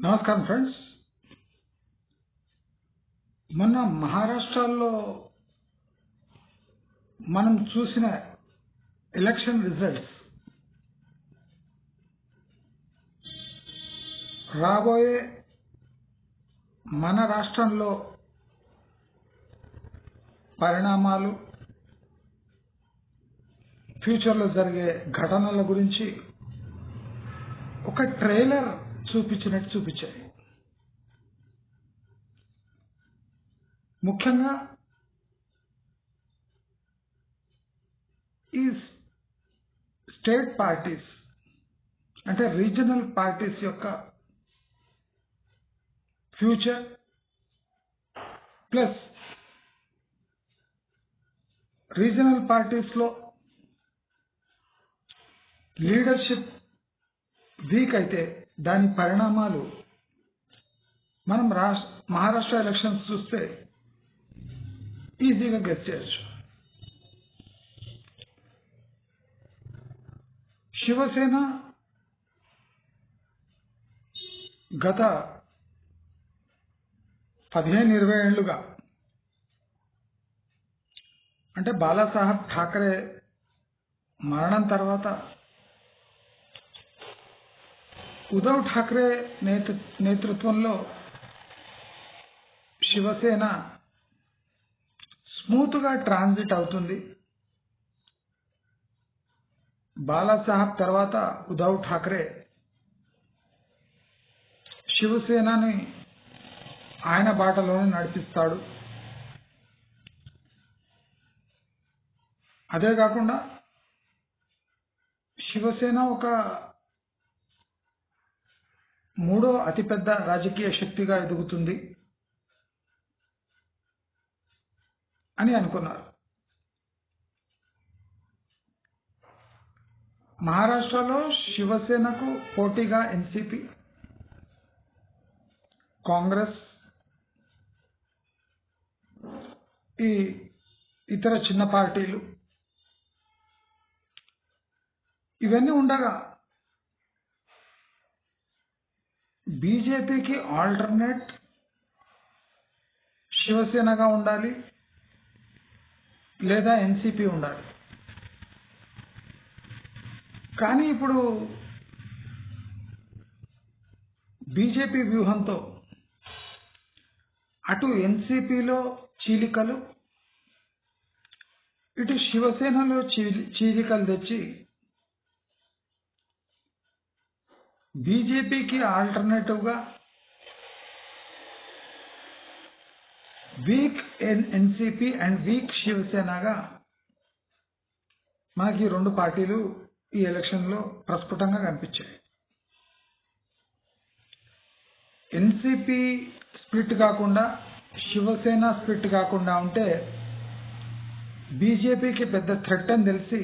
నమస్కారం ఫ్రెండ్స్. మొన్న మహారాష్ట్రలో మనం చూసిన ఎలక్షన్ రిజల్ట్స్ రాబోయే మన రాష్ట్రంలో పరిణామాలు, ఫ్యూచర్లో జరిగే ఘటనల గురించి ఒక ట్రైలర్ చూపించినట్టు చూపించాయి. ముఖ్యంగా ఈ స్టేట్ పార్టీస్ అంటే రీజనల్ పార్టీస్ యొక్క ఫ్యూచర్ ప్లస్ రీజనల్ పార్టీస్లో లీడర్షిప్ వీక్ అయితే దాని పరిణామాలు మనం మహారాష్ట్ర ఎలక్షన్స్ చూస్తే ఈజీగా గెస్ చేయొచ్చు. శివసేన గత 15-20 ఏళ్లుగా అంటే బాలాసాహెబ్ ఠాకరే మరణం తర్వాత ఉద్ధవ్ ఠాకరే నేతృత్వంలో శివసేన స్మూత్గా ట్రాన్సిట్ అవుతుంది. బాలాసాహెబ్ తర్వాత ఉద్ధవ్ ఠాకరే శివసేనని ఆయన బాటలోనే నడిపిస్తాడు. అదే కాకుండా శివసేన ఒక మూడో అతిపెద్ద రాజకీయ శక్తిగా ఎదుగుతుంది అని అనుకున్నారు. మహారాష్ట్రలో శివసేనకు పోటీగా ఎన్సీపీ, కాంగ్రెస్, ఈ ఇతర చిన్న పార్టీలు ఇవన్నీ ఉండగా బీజేపీకి ఆల్టర్నేట్ శివసేనగా ఉండాలి లేదా ఎన్సీపీ ఉండాలి. కానీ ఇప్పుడు బీజేపీ వ్యూహంతో అటు ఎన్సీపీలో చీలికలు, ఇటు శివసేనలో చీలికలు తెచ్చి బీజేపీకి ఆల్టర్నేటివ్గా వీక్ ఎన్సీపీ అండ్ వీక్ శివసేనగా మనకి రెండు పార్టీలు ఈ ఎలక్షన్లో ప్రస్ఫుటంగా కనిపించాయి. ఎన్సీపీ స్ప్లిట్ కాకుండా శివసేన స్ప్లిట్ కాకుండా ఉంటే బీజేపీకి పెద్ద థ్రెట్ అని తెలిసి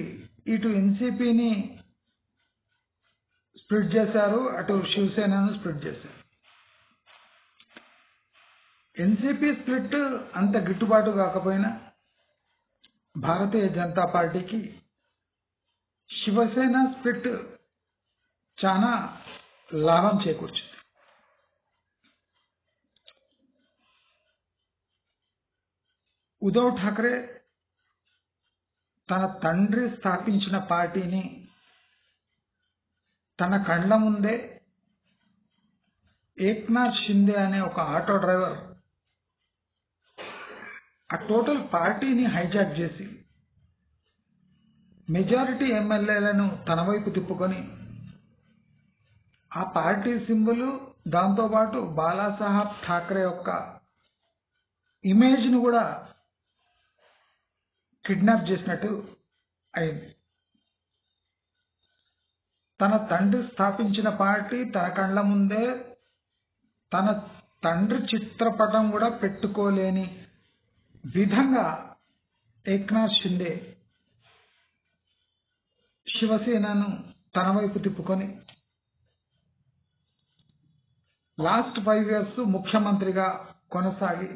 ఇటు ఎన్సీపీని స్ప్లిట్ చేశారు, అటు శివసేనను స్ప్లిట్ చేశారు. ఎన్సీపీ స్ప్లిట్ అంత గిట్టుబాటు కాకపోయినా భారతీయ జనతా పార్టీకి శివసేన స్ప్లిట్ చాలా లాభం చేకూర్చింది. ఉద్ధవ్ ఠాకరే తన తండ్రి స్థాపించిన పార్టీని తన కళ్ళ ముందే ఏక్నాథ్ షిండే అనే ఒక ఆటో డ్రైవర్ ఆ టోటల్ పార్టీని హైజాక్ చేసి మెజారిటీ ఎమ్మెల్యేలను తన వైపు తిప్పుకొని ఆ పార్టీ సింబల్, దాంతోపాటు బాలాసాహెబ్ ఠాకరే యొక్క ఇమేజ్ను కూడా కిడ్నాప్ చేసినట్టు అయింది. తన తండ్రి స్థాపించిన పార్టీ తన కళ్ళ ముందే తన తండ్రి చిత్రపటం కూడా పెట్టుకోలేని విధంగా ఏక్నాథ్ షిండే శివసేనను తన వైపు తిప్పుకొని లాస్ట్ 5 years ముఖ్యమంత్రిగా కొనసాగి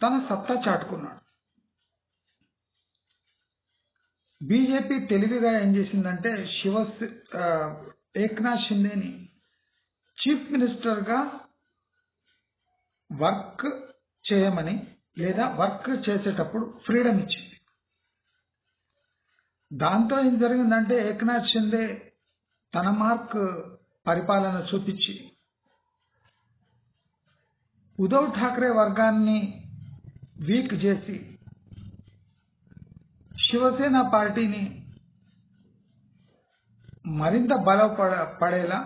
తన సత్తా చాటుకున్నాడు. బీజేపీ తెలివిగా ఏం చేసిందంటే ఏక్నాథ్ షిండేని చీఫ్ మినిస్టర్గా వర్క్ చేయమని లేదా వర్క్ చేసేటప్పుడు ఫ్రీడమ్ ఇచ్చింది. దాంతో ఏం జరిగిందంటే ఏక్నాథ్ షిండే తన మార్క్ పరిపాలన చూపించి ఉద్ధవ్ ఠాక్రే వర్గాన్ని వీక్ చేసి శివసేన పార్టీని మరింత బలపడేలా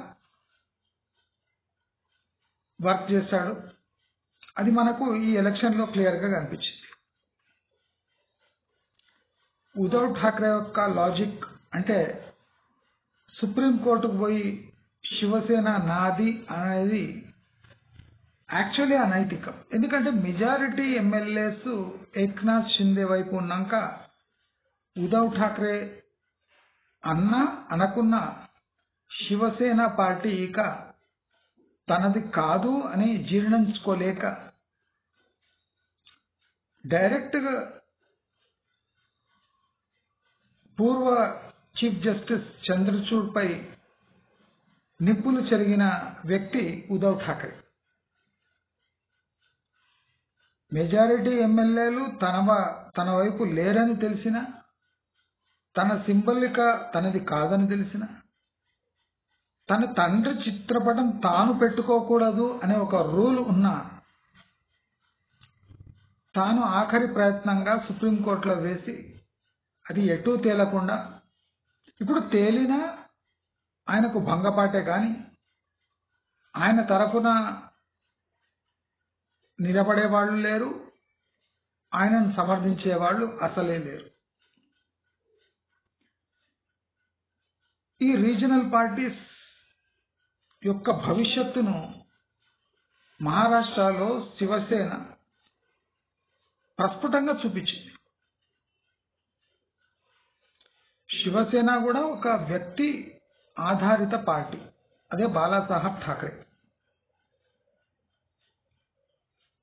వర్క్ చేశాడు. అది మనకు ఈ ఎలక్షన్లో క్లియర్గా కనిపించింది. ఉద్ధవ్ ఠాక్రే యొక్క లాజిక్ అంటే సుప్రీంకోర్టుకు పోయి శివసేన నాది అనేది యాక్చువల్లీ అనైతికం. ఎందుకంటే మెజారిటీ ఎమ్మెల్యేస్ ఏక్నాథ్ షిండే వైపు ఉన్నాక ఉద్ధవ్ ఠాక్రే అనకున్న శివసేన పార్టీ ఇక తనది కాదు అని జీర్ణించుకోలేక డైరెక్ట్గా పూర్వ చీఫ్ జస్టిస్ చంద్రచూడ్పై నిప్పులు చెరిగిన వ్యక్తి ఉద్ధవ్ ఠాక్రే. మెజారిటీ ఎమ్మెల్యేలు తన వైపు లేరని తెలిసిన, తన సింబలిక తనది కాదని తెలిసిన, తన తండ్రి చిత్రపటం తాను పెట్టుకోకూడదు అనే ఒక రూల్ ఉన్నా తాను ఆఖరి ప్రయత్నంగా సుప్రీంకోర్టులో వేసి అది ఎటూ తేలకుండా, ఇప్పుడు తేలినా ఆయనకు భంగపాటే కానీ ఆయన తరఫున నిలబడే వాళ్ళు లేరు, ఆయనను సమర్థించే వాళ్ళు అసలే లేరు. ఈ రీజనల్ పార్టీస్ యొక్క భవిష్యత్తును మహారాష్ట్రలో శివసేన ప్రస్ఫుటంగా చూపించింది. శివసేన కూడా ఒక వ్యక్తి ఆధారిత పార్టీ, అదే బాలాసాహెబ్ ఠాక్రే.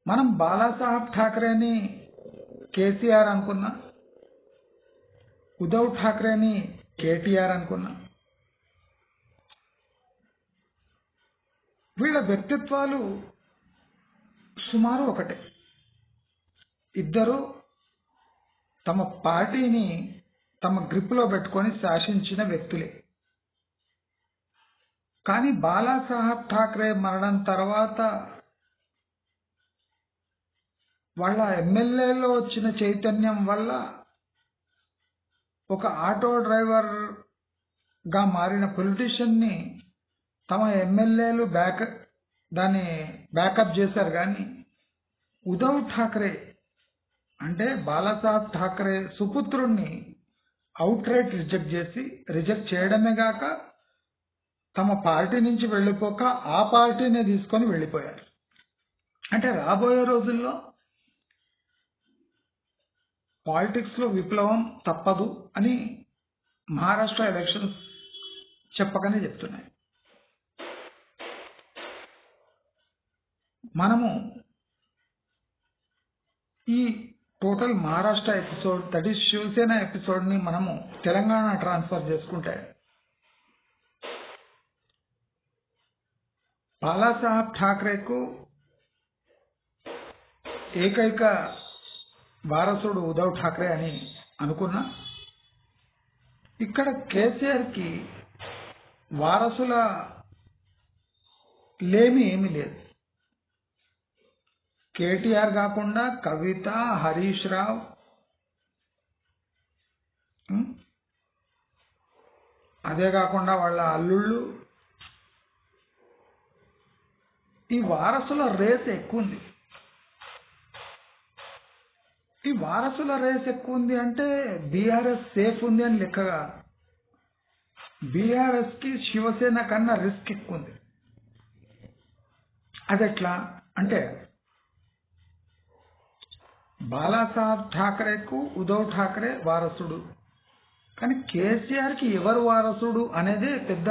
మనం బాలాసాహెబ్ ఠాక్రేని కేసీఆర్ అనుకున్నా, ఉద్ధవ్ ఠాక్రేని కేటీఆర్ అనుకున్నా, వీళ్ళ వ్యక్తిత్వాలు సుమారు ఒకటే. ఇద్దరు తమ పార్టీని తమ గ్రిప్లో పెట్టుకొని శాసించిన వ్యక్తులే. కానీ బాలాసాహెబ్ ఠాక్రే మరణం తర్వాత వాళ్ళ ఎమ్మెల్యేలో వచ్చిన చైతన్యం వల్ల ఒక ఆటో డ్రైవర్గా మారిన పొలిటీషియన్ని తమ ఎమ్మెల్యేలు దాన్ని బ్యాకప్ చేశారు. కానీ ఉద్ధవ్ ఠాక్రే అంటే బాలాసాహెబ్ ఠాక్రే సుపుత్రుణ్ణి అవుట్రైట్ రిజెక్ట్ చేయడమే గాక తమ పార్టీ నుంచి వెళ్ళిపోక ఆ పార్టీనే తీసుకొని వెళ్ళిపోయారు. అంటే రాబోయే రోజుల్లో పాలిటిక్స్లో విప్లవం తప్పదు అని మహారాష్ట్ర ఎలక్షన్స్ చెప్పకనే చెప్తున్నాయి. మనము ఈ total Maharashtra episode, that is Shiv Sena ఎపిసోడ్ని మనము తెలంగాణ ట్రాన్స్ఫర్ చేసుకుంటే బాలాసాహెబ్ ఠాక్రేకు ఏకైక వారసుడు ఉద్ధవ్ ఠాక్రే అని అనుకున్నా, ఇక్కడ కేసీఆర్కి వారసుల లేమి ఏమీ లేదు. కేటీఆర్ కాకుండా కవిత, హరీష్ రావు, అదే కాకుండా వాళ్ళ అల్లుళ్ళు, ఈ వారసుల రేస్ ఎక్కువ ఉంది. ఈ వారసుల రేస్ ఎక్కువ ఉంది అంటే బీఆర్ఎస్ సేఫ్ ఉంది అని లెక్కగా. బీఆర్ఎస్కి శివసేన కన్నా రిస్క్ ఎక్కువ ఉంది. అదెట్లా అంటే బాలాసాహెబ్ ఠాక్రేకు ఉద్ధవ్ ఠాక్రే వారసుడు, కానీ కేసీఆర్కి ఎవరు వారసుడు అనేదే పెద్ద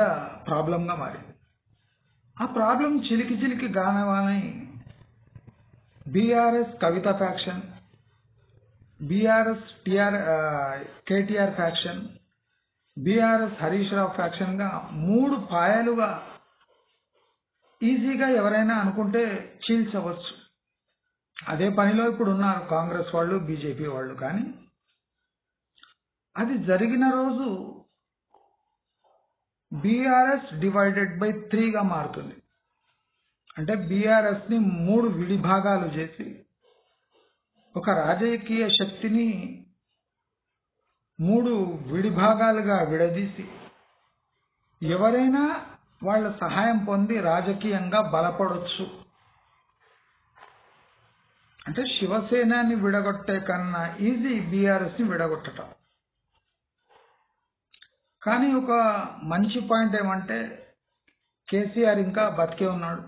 ప్రాబ్లంగా మారింది. ఆ ప్రాబ్లం చిలికి గానవాని BRS Kavitha faction, BRS KTR faction, BRS Harish Rao ఫ్యాక్షన్గా మూడు పాయలుగా ఈజీగా ఎవరైనా అనుకుంటే చీల్చవచ్చు. అదే పనిలో ఇప్పుడు ఉన్నారు కాంగ్రెస్ వాళ్ళు, బీజేపీ వాళ్ళు. కానీ అది జరిగిన రోజు బీఆర్ఎస్ డివైడెడ్ బై 3గా మారుతుంది. అంటే బీఆర్ఎస్ ని 3 విడిభాగాలు చేసి ఒక రాజకీయ శక్తిని 3 విడిభాగాలుగా విడదీసి ఎవరైనా వాళ్ళ సహాయం పొంది రాజకీయంగా బలపడొచ్చు. అంటే శివసేనని విడగొట్టే కన్నా ఈజీ బీఆర్ఎస్ ని విడగొట్టడం. కానీ ఒక మంచి పాయింట్ ఏమంటే కేసీఆర్ ఇంకా బతికే ఉన్నాడు.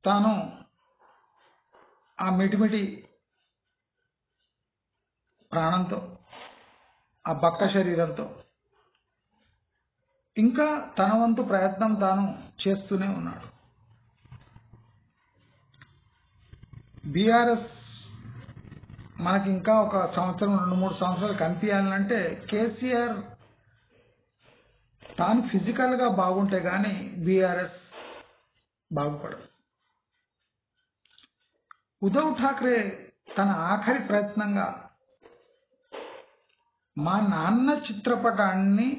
తాను ఆ మిటిమిటి ప్రాణంతో, ఆ బక్క శరీరంతో ఇంకా తన వంతు ప్రయత్నం తాను చేస్తూనే ఉన్నాడు. బీఆర్ఎస్ మనకి ఇంకా ఒక సంవత్సరం 2-3 సంవత్సరాలు కనిపించాలంటే కేసీఆర్ తాను ఫిజికల్గా బాగుంటే గానీ బీఆర్ఎస్ బాగుపడదు. ఉద్ధవ్ ఠాక్రే తన ఆఖరి ప్రయత్నంగా మా నాన్న చిత్రపటాన్ని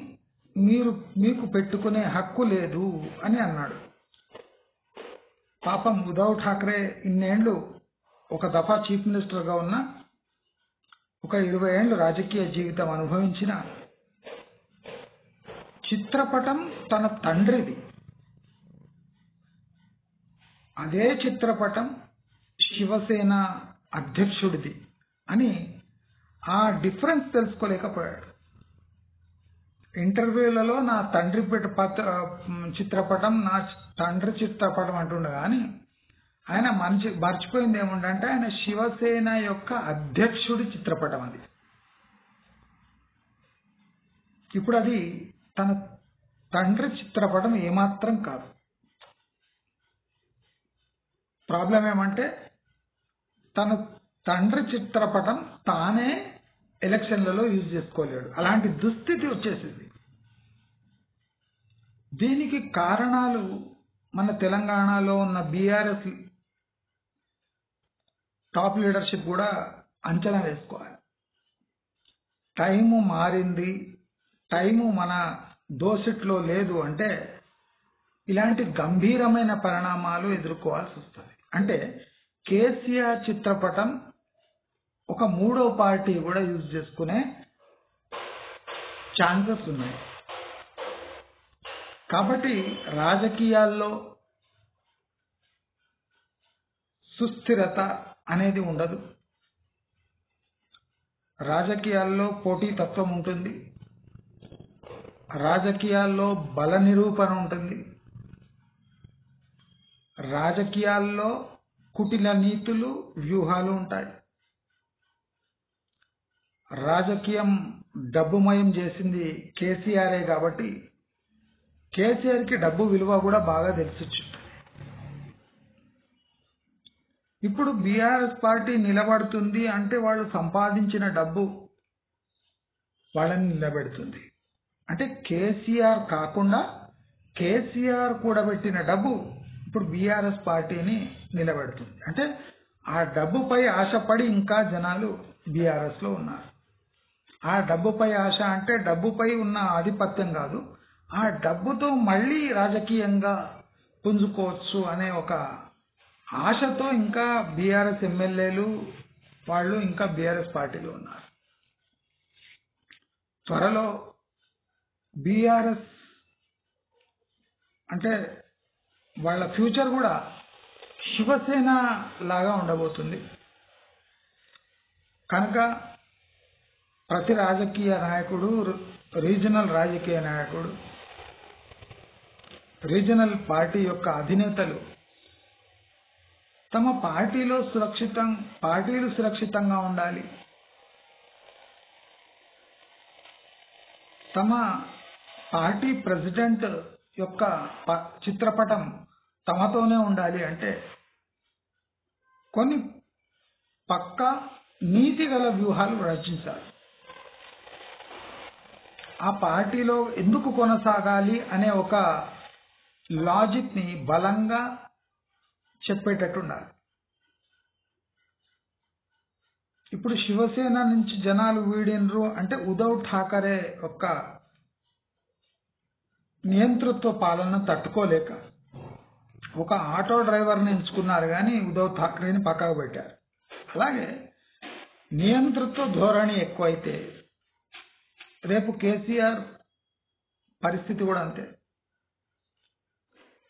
మీకు పెట్టుకునే హక్కు లేదు అని అన్నాడు. పాపం ఉద్ధవ్ ఠాక్రే ఇన్నేళ్లు ఒక దఫా చీఫ్ మినిస్టర్గా ఉన్న, ఒక 20 ఏళ్ళు రాజకీయ జీవితం అనుభవించిన చిత్రపటం తన తండ్రిది. అదే చిత్రపటం శివసేన అధ్యక్షుడిది అని ఆ డిఫరెన్స్ తెలుసుకోలేకపోయాడు. ఇంటర్వ్యూలలో నా తండ్రి చిత్రపటం, నా తండ్రి చిత్రపటం అంటుండే కానీ ఆయన మర్చిపోయింది ఏముండంటే ఆయన శివసేన యొక్క అధ్యక్షుడి చిత్రపటం అది. ఇప్పుడు అది తన తండ్రి చిత్రపటం ఏమాత్రం కాదు. ప్రాబ్లం ఏమంటే తన తండ్రి చిత్రపటం తానే ఎలక్షన్లలో యూజ్ చేసుకోలేడు. అలాంటి దుస్థితి వచ్చేసింది. దీనికి కారణాలు మన తెలంగాణలో ఉన్న బీఆర్ఎస్ టాప్ లీడర్షిప్ కూడా అంచనా వేసుకోవాలి. టైము మారింది, టైము మన దోసిట్లో లేదు అంటే ఇలాంటి గంభీరమైన పరిణామాలు ఎదుర్కోవాల్సి వస్తుంది. అంటే కేసీఆర్ చిత్రపటం ఒక 3వ పార్టీ కూడా యూజ్ చేసుకునే ఛాన్సెస్ ఉన్నాయి. కాబట్టి రాజకీయాల్లో సుస్థిరత అనేది ఉండదు. రాజకీయాల్లో పోటీతత్వం ఉంటుంది, రాజకీయాల్లో బల నిరూపణ ఉంటుంది, రాజకీయాల్లో కుటిల నీతులు, వ్యూహాలు ఉంటాయి. రాజకీయం డబ్బుమయం చేసింది కేసీఆరే కాబట్టి కేసీఆర్కి డబ్బు విలువ కూడా బాగా తెలిసిచ్చు. ఇప్పుడు బీఆర్ఎస్ పార్టీ నిలబడుతుంది అంటే వాళ్ళు సంపాదించిన డబ్బు వాళ్ళని నిలబెడుతుంది. అంటే కేసీఆర్ కాకుండా కేసీఆర్ కూడబెట్టిన డబ్బు ఇప్పుడు బీఆర్ఎస్ పార్టీని నిలబెడుతుంది. అంటే ఆ డబ్బుపై ఆశపడి ఇంకా జనాలు బీఆర్ఎస్లో ఉన్నారు. ఆ డబ్బుపై ఆశ అంటే డబ్బుపై ఉన్న ఆధిపత్యం కాదు, ఆ డబ్బుతో మళ్ళీ రాజకీయంగా పుంజుకోవచ్చు అనే ఒక ఆశతో ఇంకా బీఆర్ఎస్ ఎమ్మెల్యేలు వాళ్ళు ఇంకా బీఆర్ఎస్ పార్టీలో ఉన్నారు. త్వరలో బీఆర్ఎస్ అంటే వాళ్ళ ఫ్యూచర్ కూడా శివసేన లాగా ఉండబోతుంది. కనుక ప్రతి రాజకీయ నాయకుడు, రీజనల్ రాజకీయ నాయకుడు, రీజనల్ పార్టీ యొక్క అధినేతలు తమ పార్టీలు సురక్షితంగా ఉండాలి, తమ పార్టీ ప్రెసిడెంట్ యొక్క చిత్రపటం తమతోనే ఉండాలి అంటే కొన్ని పక్కా నీతి గల వ్యూహాలు రచించాలి. ఆ పార్టీలో ఎందుకు కొనసాగాలి అనే ఒక లాజిక్ ని బలంగా చెప్పేటట్టు ఉండాలి. ఇప్పుడు శివసేన నుంచి జనాలు వీడినరు అంటే ఉద్ధవ్ ఠాకరే యొక్క నియంతృత్వ పాలన తట్టుకోలేక ఒక ఆటో డ్రైవర్ని ఎంచుకున్నారు కానీ ఉద్ధవ్ ఠాకరేని పక్కకు పెట్టారు. అలాగే నియంతృత్వ ధోరణి ఎక్కువైతే రేపు కేసీఆర్ పరిస్థితి కూడా అంతే.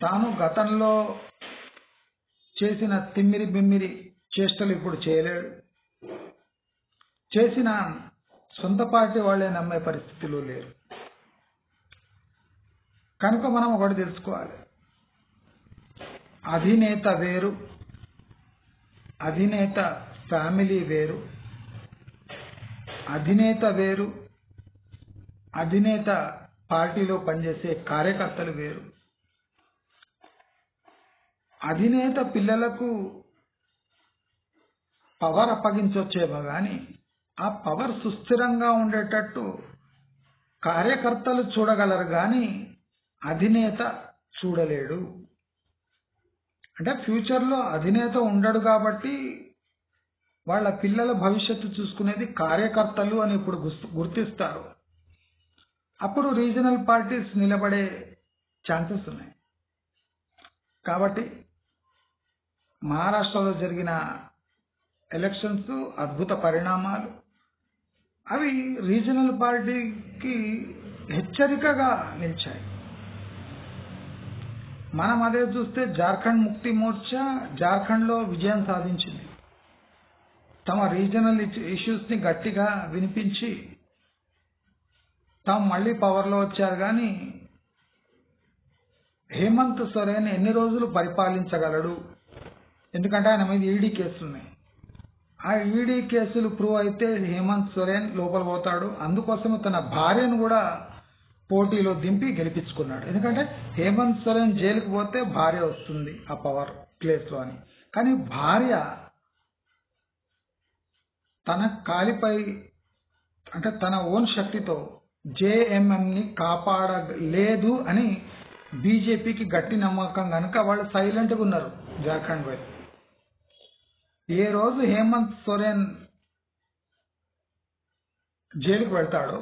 తాను గతంలో చేసిన తిమ్మిరి బిమ్మిరి చేష్టలు ఇప్పుడు చేయలేడు. చేసిన సొంత పార్టీ వాళ్ళే నమ్మే పరిస్థితిలో లేరు. కనుక మనం ఒకటి తెలుసుకోవాలి, అధినేత వేరు, అధినేత ఫ్యామిలీ వేరు, అధినేత వేరు, అధినేత పార్టీలో పనిచేసే కార్యకర్తలు వేరు. అధినేత పిల్లలకు పవర్ అప్పగించొచ్చేమో కానీ ఆ పవర్ సుస్థిరంగా ఉండేటట్టు కార్యకర్తలు చూడగలరు కానీ అధినేత చూడలేడు. అంటే ఫ్యూచర్లో అధినేత ఉండడు కాబట్టి వాళ్ళ పిల్లల భవిష్యత్తు చూసుకునేది కార్యకర్తలు అని ఇప్పుడు గుర్తిస్తారు. అప్పుడు రీజనల్ పార్టీస్ నిలబడే ఛాన్సెస్ ఉన్నాయి. కాబట్టి మహారాష్ట్రలో జరిగిన ఎలక్షన్స్ అద్భుత పరిణామాలు, అవి రీజనల్ పార్టీకి హెచ్చరికగా నిలిచాయి. మనం అదే చూస్తే జార్ఖండ్ ముక్తి మోర్చా జార్ఖండ్లో విజయం సాధించింది. తమ రీజనల్ ఇష్యూస్ని గట్టిగా వినిపించి తాము మళ్ళీ పవర్లో వచ్చారు. కానీ హేమంత్ సోరెన్ ఎన్ని రోజులు పరిపాలించగలడు? ఎందుకంటే ఆయన మీద ఈడీ కేసులు ఉన్నాయి. ఆ ఈడీ కేసులు ప్రూవ్ అయితే హేమంత్ సోరెన్ లోపల పోతాడు. అందుకోసమే తన భార్యను కూడా పోటీలో దింపి గెలిపించుకున్నాడు. ఎందుకంటే హేమంత్ సోరెన్ జైలుకు పోతే భార్య వస్తుంది ఆ పవర్ ప్లేస్లో అని. కానీ భార్య తన కాలిపై అంటే తన ఓన్ శక్తితో జేఎంఎంని కాపాడలేదు అని బీజేపీకి గట్టి నమ్మకం కనుక వాళ్ళు సైలెంట్గా ఉన్నారు జార్ఖండ్ వైపు. ఏ రోజు హేమంత్ సోరెన్ జైలుకు వెళ్తాడో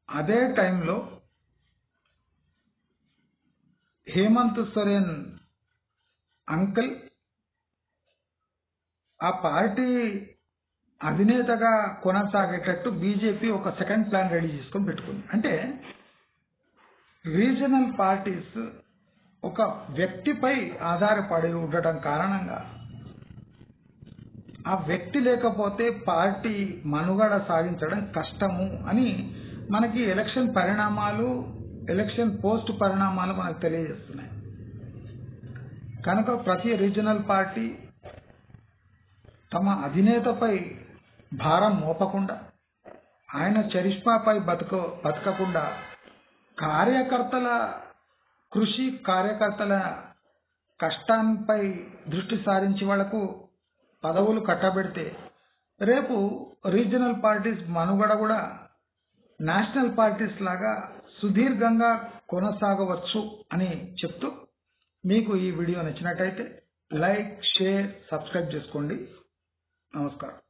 అదే టైంలో హేమంత్ సోరెన్ అంకుల్ ఆ పార్టీ అధినేతగా కొనసాగేటట్టు బీజేపీ ఒక సెకండ్ ప్లాన్ రెడీ చేసుకొని పెట్టుకుంది. అంటే రీజనల్ పార్టీస్ ఒక వ్యక్తిపై ఆధారపడి ఉండటం కారణంగా ఆ వ్యక్తి లేకపోతే పార్టీ మనుగడ సాగించడం కష్టము అని మనకి ఎలక్షన్ పరిణామాలు, ఎలక్షన్ పోస్ట్ పరిణామాలు మనకు తెలియజేస్తున్నాయి. కనుక ప్రతి రీజనల్ పార్టీ తమ అధినేతపై భారం మోపకుండా, ఆయన చరిష్మాపై బతకకుండా కార్యకర్తల కృషి, కార్యకర్తల కష్టాన్పై దృష్టి సారించి వాళ్లకు పదవులు కట్టబెడితే రేపు రీజనల్ పార్టీస్ మనుగడ కూడా నేషనల్ పార్టీస్ లాగా సుదీర్ఘంగా కొనసాగవచ్చు అని చెప్తూ, మీకు ఈ వీడియో నచ్చినట్టయితే లైక్, షేర్, సబ్స్క్రైబ్ చేసుకోండి. నమస్కారం.